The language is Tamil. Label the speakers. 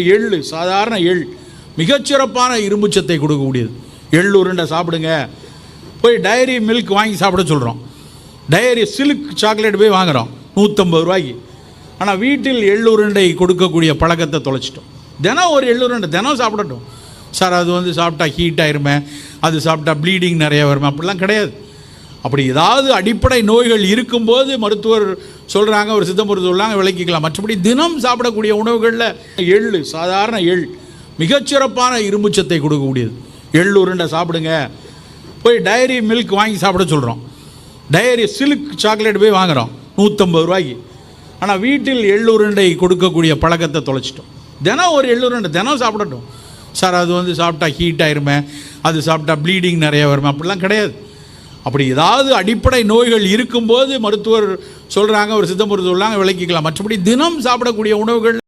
Speaker 1: எள்ளு, சாதாரண எள் மிகச்சிறப்பான இரும்புச்சத்தை கொடுக்கக்கூடியது. எள் உருண்டை சாப்பிடுங்க. போய் டைரி மில்க் வாங்கி சாப்பிட சொல்கிறோம். டைரி சில்க் சாக்லேட் போய் வாங்குகிறோம் 150 ரூபாய்க்கு. ஆனால் வீட்டில் எள் உருண்டை கொடுக்கக்கூடிய பழக்கத்தை தொலைச்சிட்டோம். தினம் ஒரு எள் உருண்டை தினம் சாப்பிடட்டும் சார். அது சாப்பிட்டா ஹீட் ஆயிருமே, அது சாப்பிட்டா ப்ளீடிங் நிறைய வருமே, அப்படிலாம் கிடையாது. அப்படி ஏதாவது அடிப்படை நோய்கள் இருக்கும்போது மருத்துவர் சொல்கிறாங்க, ஒரு சித்த மருத்துவர் சொல்லாங்க, விளக்கிக்கலாம். மற்றபடி தினம் சாப்பிடக்கூடிய உணவுகளில் எள்ளு, சாதாரண எள் மிகச்சிறப்பான இரும்புச்சத்தை கொடுக்கக்கூடியது. எள் உருண்டை சாப்பிடுங்க. போய் டைரி மில்க் வாங்கி சாப்பிட சொல்கிறோம். டைரி சில்க் சாக்லேட் போய் வாங்குகிறோம் 150 ரூபாய்க்கு. ஆனால் வீட்டில் எள் உருண்டை கொடுக்கக்கூடிய பழக்கத்தை தொலைச்சிட்டோம். தினம் ஒரு எள் உருண்டை தினம் சாப்பிடட்டும் சார். அது சாப்பிட்டா ஹீட் ஆயிருமே, அது சாப்பிட்டா ப்ளீடிங் நிறைய வருமே, அப்படிலாம் கிடையாது. அப்படி ஏதாவது அடிப்படை நோய்கள் இருக்கும்போது மருத்துவர் சொல்கிறாங்க, ஒரு சித்த மருத்துவர் சொல்லாங்க, விளக்கிக்கலாம். மற்றபடி தினம் சாப்பிடக்கூடிய உணவுகள்